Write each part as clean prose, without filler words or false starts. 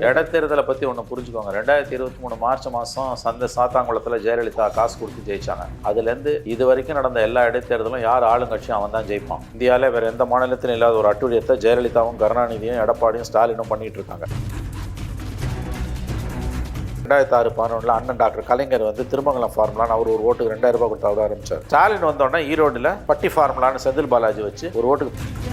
இடைத்தேர்தலை பற்றி ஒன்று புரிஞ்சுக்கோங்க. 2023 மார்ச் மாதம் சாத்தாங்குளத்தில் ஜெயலலிதா காசு கொடுத்து ஜெயிச்சாங்க. அதுலேருந்து இது வரைக்கும் நடந்த எல்லா இடைத்தேர்தலும் யார் ஆளுங்கட்சியும் அவன் தான் ஜெயிப்பான். இந்தியாவிலே வேறு எந்த மாநிலத்திலும் இல்லாத ஒரு அட்டூழியத்தை ஜெயலலிதாவும் கருணாநிதியும் எடப்பாடியும் ஸ்டாலினும் பண்ணிட்டு இருக்காங்க. 2006-11 அண்ணன் டாக்டர் கலைஞர் திருமங்கலம் ஃபார்முலான்னு அவர் ஒரு ஓட்டுக்கு 2000 ரூபாய் கொடுத்து அவர் ஆரம்பிச்சார். ஸ்டாலின் வந்தோடனே ஈரோடுல பட்டி ஃபார்முலான்னு செந்தில் பாலாஜி வச்சு ஒரு ஓட்டுக்கு.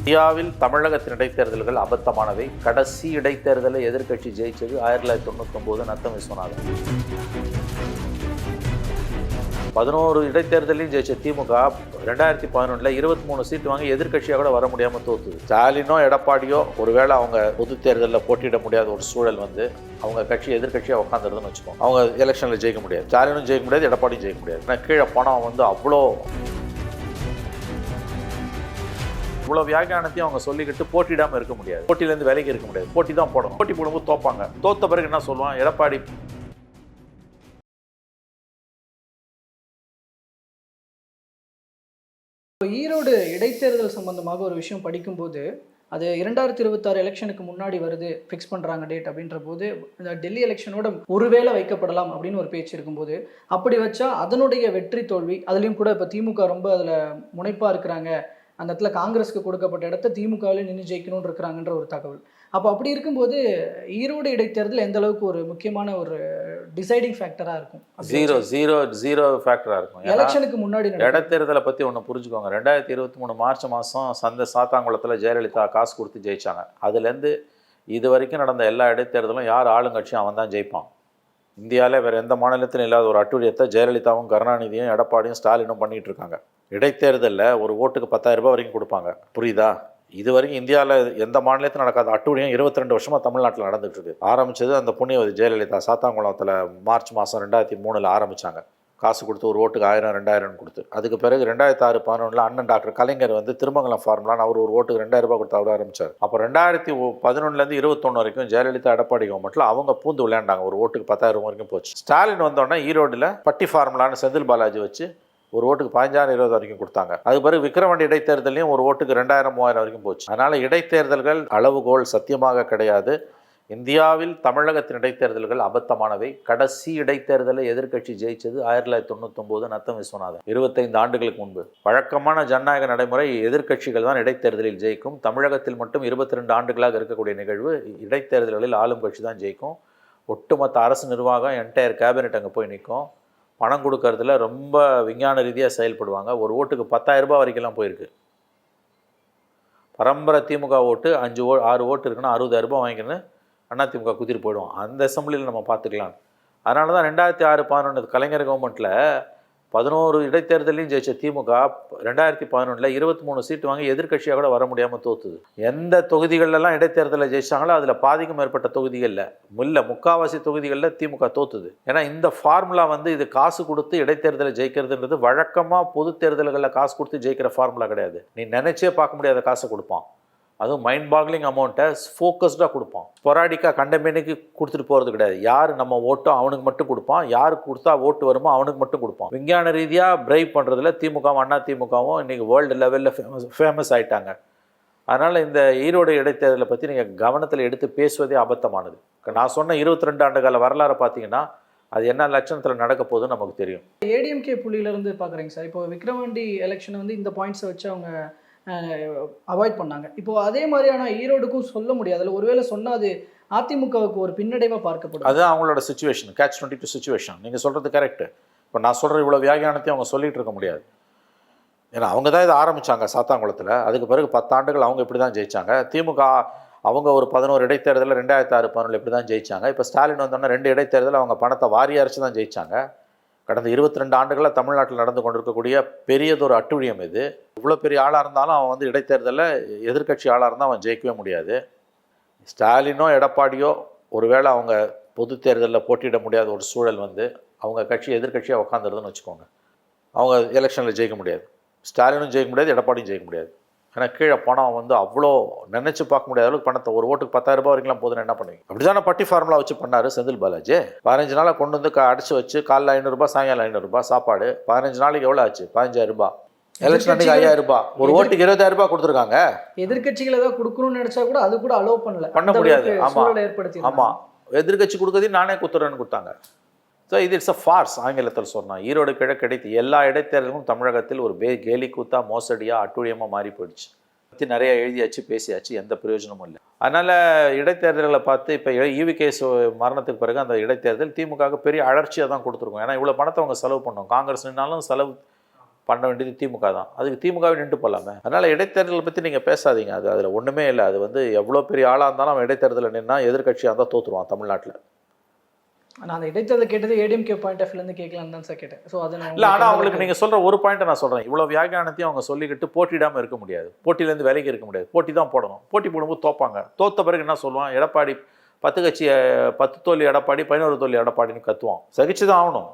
இந்தியாவில் தமிழகத்தின் இடைத்தேர்தல்கள் அபத்தமானவை. கடைசி இடைத்தேர்தலை எதிர்க்கட்சி ஜெயிச்சது 1999 நத்தம் விஸ்வநாதன். 11 இடைத்தேர்தலையும் ஜெயிச்ச திமுக 2011 23 சீட்டு வாங்கி எதிர்க்கட்சியாக கூட வர முடியாமல் தோத்துது. ஸ்டாலினோ எடப்பாடியோ ஒருவேளை அவங்க பொது தேர்தலில் போட்டியிட முடியாத ஒரு சூழல் அவங்க கட்சி எதிர்க்கட்சியாக உட்காந்துருதுன்னு வச்சுக்கோங்க. அவங்க எலெக்ஷனில் ஜெயிக்க முடியாது. ஸ்டாலினும் ஜெயிக்க முடியாது, எடப்பாடியும் ஜெயிக்க முடியாது. ஏன்னா கீழே பணம் அவ்வளோ இவ்வளோ வியாக்கியானத்தையும் அவங்க சொல்லிக்கிட்டு போட்டியிடாமல் இருக்க முடியாது. போட்டியிலேருந்து விலைக்கு இருக்க முடியாது. போட்டி தான் போடணும். போட்டி போடும்போது தோப்பாங்க. தோத்த பிறகு என்ன சொல்லுவான் எடப்பாடி. ஈரோடு இடைத்தேர்தல் சம்பந்தமாக ஒரு விஷயம் படிக்கும்போது அது 2026 எலெக்ஷனுக்கு முன்னாடி வருது, ஃபிக்ஸ் பண்ணுறாங்க டேட் அப்படின்ற போது இந்த டெல்லி எலெக்ஷனோட ஒருவேளை வைக்கப்படலாம் அப்படின்னு ஒரு பேச்சு இருக்கும்போது, அப்படி வச்சா அதனுடைய வெற்றி தோல்வி அதுலேயும் கூட இப்போ திமுக ரொம்ப அதில் முனைப்பாக இருக்கிறாங்க, அந்த இடத்துல காங்கிரஸுக்கு கொடுக்கப்பட்ட இடத்த திமுகவிலே நின்று ஜெயிக்கணும்னு இருக்கிறாங்கன்ற ஒரு தகவல். அப்போ அப்படி இருக்கும்போது ஈரோடு இடைத்தேர்தல் எந்த அளவுக்கு ஒரு முக்கியமான ஒரு டிசைடிங் ஃபேக்டராக இருக்கும்? ஜீரோ ஃபேக்டராக இருக்கும். எலெக்ஷனுக்கு முன்னாடி இடைத்தேர்தலை பற்றி ஒன்று புரிஞ்சுக்கோங்க. 2023 மார்ச் மாதம் சாத்தாங்குளத்தில் ஜெயலலிதா காசு கொடுத்து ஜெயிச்சாங்க. அதுலேருந்து இது வரைக்கும் நடந்த எல்லா இடைத்தேர்தலும் யார் ஆளுங்கட்சியும் அவன் தான் ஜெயிப்பான். இந்தியாவிலே வேறு எந்த மாநிலத்திலும் இல்லாத ஒரு அட்டூழியத்தை ஜெயலலிதாவும் கருணாநிதியும் எடப்பாடியும் ஸ்டாலினும் பண்ணிகிட்டு இருக்காங்க. இடைத்தேர்தலில் ஒரு ஓட்டுக்கு 10,000 ரூபாய் வரைக்கும் கொடுப்பாங்க. புரியுதா? இது வரைக்கும் இந்தியாவில் எந்த மாநிலத்திலும் நடக்காத அட்டூழியம் 22 வருஷமாக தமிழ்நாட்டில் நடந்துட்டு இருக்கு. ஆரம்பித்தது அந்த புண்ணியவதி ஜெயலலிதா சாத்தாங்குளத்தில் மார்ச் மாதம் 2003 ஆரம்பித்தாங்க. காசு கொடுத்து ஒரு ஓட்டுக்கு 1000 2000 கொடுத்து. அதுக்கு பிறகு 2006-11 அண்ணன் டாக்டர் கலைஞர் திருமங்கலம் ஃபார்முலான்னு அவர் ஒரு ஓட்டுக்கு 2000 ரூபாய் கொடுத்து அவர் ஆரம்பித்தார். அப்போ 2011 21 வரைக்கும் ஜெயலலிதா எடப்பாடி கவர்மெண்ட்டில் அவங்க பூந்து விளையாண்டாங்க. ஒரு ஓட்டுக்கு 10,000 வரைக்கும் போச்சு. ஸ்டாலின் வந்தோடனே ஈரோடில் பட்டி ஃபார்முலான்னு செந்தில் பாலாஜி வச்சு ஒரு ஓட்டுக்கு 15,000 20 வரைக்கும் கொடுத்தாங்க. அது பிறகு விக்கிரவாண்டி இடைத்தேர்தலையும் ஒரு ஓட்டுக்கு 2000 3000 வரைக்கும் போச்சு. அதனால் இடைத்தேர்தல்கள் அளவுகோல் சத்தியமாக கிடையாது. இந்தியாவில் தமிழகத்தின் இடைத்தேர்தல்கள் அபத்தமானவை. கடைசி இடைத்தேர்தலை எதிர்க்கட்சி ஜெயிச்சது 1999 நத்தம் விஸ்வநாதன், 25 ஆண்டுகளுக்கு முன்பு. வழக்கமான ஜனநாயக நடைமுறை எதிர்க்கட்சிகள் தான் இடைத்தேர்தலில் ஜெயிக்கும். தமிழகத்தில் மட்டும் 22 ஆண்டுகளாக இருக்கக்கூடிய நிகழ்வு இடைத்தேர்தல்களில் ஆளும் கட்சி தான் ஜெயிக்கும். ஒட்டுமொத்த அரசு நிர்வாகம் என்டையர் கேபினெட் அங்கே போய் நிற்கும். பணம் கொடுக்கறதுல ரொம்ப விஞ்ஞான ரீதியாக செயல்படுவாங்க. ஒரு ஓட்டுக்கு 10,000 ரூபாய் வரைக்கும்லாம் போயிருக்கு. பரம்பரை திமுக ஓட்டு 6 ஓட்டு இருக்குன்னா 60,000 ரூபாய் வாங்கிக்கின்னு அதிமுக குதிட்டு போயிடுவோம். அந்த அசம்பிளியில் நம்ம பார்த்துக்கலாம். அதனால தான் 2006-11 கலைஞர் கவர்மெண்ட்டில் 11 இடைத்தேர்தலையும் ஜெயிச்ச திமுக 2011 23 சீட்டு வாங்கி எதிர்க்கட்சியாக கூட வர முடியாமல் தோத்துது. எந்த தொகுதிகளெல்லாம் இடைத்தேர்தலில் ஜெயிச்சாங்களோ அதில் பாதிக்கும் மேற்பட்ட தொகுதிகளில் முக்காவாசி தொகுதிகளில் திமுக தோத்துது. ஏன்னா இந்த ஃபார்முலா இது காசு கொடுத்து இடைத்தேர்தலை ஜெயிக்கிறதுன்றது வழக்கமாக பொது தேர்தல்களில் காசு கொடுத்து ஜெயிக்கிற ஃபார்முலா கிடையாது. நீ நினைச்சே பார்க்க முடியாத காசை கொடுப்பான். அதுவும் மைண்ட் பாக்லிங் அமௌண்ட்டை ஃபோக்கஸ்டாக கொடுப்பான். ஸ்பொராடிக்காக கண்டமேனுக்கு கொடுத்துட்டு போகிறது கிடையாது. யார் நம்ம ஓட்டோ அவனுக்கு மட்டும் கொடுப்பான், யாருக்கு கொடுத்தா ஓட்டு வருமோ அவனுக்கு மட்டும் கொடுப்பான். விஞ்ஞான ரீதியாக பிரைப் பண்ணுறதுல திமுகவும் அதிமுகவும் இன்றைக்கி வேர்ல்டு லெவலில் ஃபேமஸ் ஆகிட்டாங்க. அதனால் இந்த ஈரோடு இடைத்தேர்தலை பற்றி நீங்கள் கவனத்தில் எடுத்து பேசுவதே அபத்தமானது. நான் சொன்ன 22 ஆண்டு கால வரலாறு பார்த்தீங்கன்னா அது என்ன லட்சணத்தில் நடக்க போகுதுன்னு நமக்கு தெரியும். ஏடிஎம்கே புள்ளியிலேருந்து பார்க்குறீங்க சார். இப்போ விக்கிரவாண்டி எலெக்ஷனை இந்த பாயிண்ட்ஸை வச்சு அவங்க அவாய்ட் பண்ணாங்க. இப்போ அதே மாதிரியான ஈரோடுக்கும் சொல்ல முடியாதுல்ல. ஒருவேளை சொன்னால் அது அதிமுகவுக்கு ஒரு பின்னடைவாக பார்க்கப்படும். அது அவங்களோட சுச்சுவேஷன், catch-22 சுச்சுவேஷன். நீங்கள் சொல்கிறது கரெக்டு. இப்போ நான் சொல்கிற இவ்வளோ வியாகியானத்தையும் அவங்க சொல்லிகிட்டு இருக்க முடியாது. ஏன்னா அவங்க தான் இதை ஆரம்பித்தாங்க சாத்தாங்குளத்தில். அதுக்கு பிறகு 10 ஆண்டுகள் அவங்க இப்படி தான் ஜெயித்தாங்க. திமுக அவங்க ஒரு 11 இடைத்தேர்தலில் 2006-11 இப்படி தான் ஜெயித்தாங்க. இப்போ ஸ்டாலின் வந்தோன்னா 2 இடைத்தேர்தலில் அவங்க பணத்தை வாரி அரைச்சி தான் ஜெயித்தாங்க. கடந்த 22 ஆண்டுகளாக தமிழ்நாட்டில் நடந்து கொண்டிருக்கக்கூடிய பெரியதொரு அட்டூழியம் இது. இவ்வளோ பெரிய ஆளாக இருந்தாலும் அவன் இடைத்தேர்தலில் எதிர்க்கட்சி ஆளாக இருந்தால் அவன் ஜெயிக்கவே முடியாது. ஸ்டாலினோ எடப்பாடியோ ஒருவேளை அவங்க பொது தேர்தலில் போட்டியிட முடியாத ஒரு சூழல் அவங்க கட்சி எதிர்க்கட்சியாக உட்காந்துருதுன்னு வச்சுக்கோங்க. அவங்க எலெக்ஷனில் ஜெயிக்க முடியாது. ஸ்டாலினும் ஜெயிக்க முடியாது, எடப்பாடியும் ஜெயிக்க முடியாது. ஏன்னா கீழே பணம் அவ்வளோ நினச்சி பார்க்க முடியாத அளவுக்கு பணத்தை ஒரு ஓட்டுக்கு 10,000 ரூபாய் வரைக்கும் போதுன்னு என்ன பண்ணுவீங்க? அப்படி தானே பட்டி ஃபார்முலா வச்சு பண்ணார் செந்தில் பாலாஜி. 15 நாளாக கொண்டு அடிச்சு வச்சு காலைல 500 ரூபாய், சாயங்காலம் 500 ரூபாய் சாப்பாடு. 15 நாளைக்கு எவ்வளோ ஆச்சு? 15,000 ரூபாய். எலெக்ஷன் அன்றைக்கி 5000 ரூபாய், ஒரு ஓட்டுக்கு 20000 ரூபாய் கொடுத்துருக்காங்க. எதிர்க்கட்சிகள் ஏதாவது கொடுக்கணும்னு நினைச்சா கூட அது கூட அலோவ் பண்ண முடியாது. ஆமாம் ஏற்படுத்தி ஆமாம், எதிர்கட்சி கொடுக்கறதையும் நானே குத்துறேன்னு கொடுத்தாங்க. ஸோ இது இட்ஸ் அ ஃபார்ஸ். ஆங்கிலத்தில் சொன்னால் ஈரோடு கிழக்கு எல்லா இடைத்தேர்தலும் தமிழகத்தில் ஒரு கேலி கூத்தா, மோசடியாக, அட்டுழியமாக மாறி போயிடுச்சு. பற்றி நிறைய எழுதியாச்சு, பேசியாச்சு, எந்த பிரயோஜனமும் இல்லை. அதனால் இடைத்தேர்தல்களை பார்த்து இப்போ ஈவிகேஸ் மரணத்துக்கு பிறகு அந்த இடைத்தேர்தல் திமுக பெரிய அழற்சியாக தான் கொடுத்துருக்கோம். ஏன்னா இவ்வளோ பணத்தை அவங்க செலவு பண்ணோம். காங்கிரஸ் நின்னாலும் செலவு பண்ண வேண்டியது திமுக தான். அதுக்கு திமுகவை நின்று போகலாமே. அதனால் இடைத்தேர்தலை பற்றி நீங்கள் பேசாதீங்க. அதில் ஒன்றுமே இல்லை. அது எவ்வளோ பெரிய ஆளாக இருந்தாலும் அவன் இடைத்தேர்தலில் நின்னா எதிர்கட்சியாக இருந்தால் தோற்றுருவான் தமிழ்நாட்டில். நான் அந்த இடைத்தேர்தல் கேட்டது ஏடிஎம்கே பாயிண்ட் ஆஃப் வியூலேருந்து கேட்கலான்னு தான் சார் கேட்டேன். ஸோ அது இல்லை, ஆனால் அவங்களுக்கு நீங்கள் சொல்கிற ஒரு பாயிண்ட்டை நான் சொல்கிறேன். இவ்வளோ வியாக்கியானத்தையும் அவங்க சொல்லிக்கிட்டு போட்டியிடாமல் இருக்க முடியாது, போட்டியிலேருந்து விலைக்கு இருக்க முடியாது. போட்டி தான் போடணும். போட்டி போடும்போது தோப்பாங்க. தோத்த பிறகு என்ன சொல்லுவான், எடப்பாடி 10 கட்சி 10 தோல்வி எடப்பாடி, 11 தோல்வி எடப்பாடின்னு கத்துவான். சகிச்சு தான் ஆகணும்.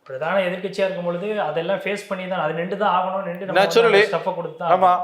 பிரதான எதிர்கட்சியாக இருக்கும் பொழுது அதெல்லாம் ஃபேஸ் பண்ணி தான் அது நின்று தான் ஆகணும். நின்று நேச்சுரலி. ஸ்டஃப்பை கொடுத்து தான். ஆமாம்.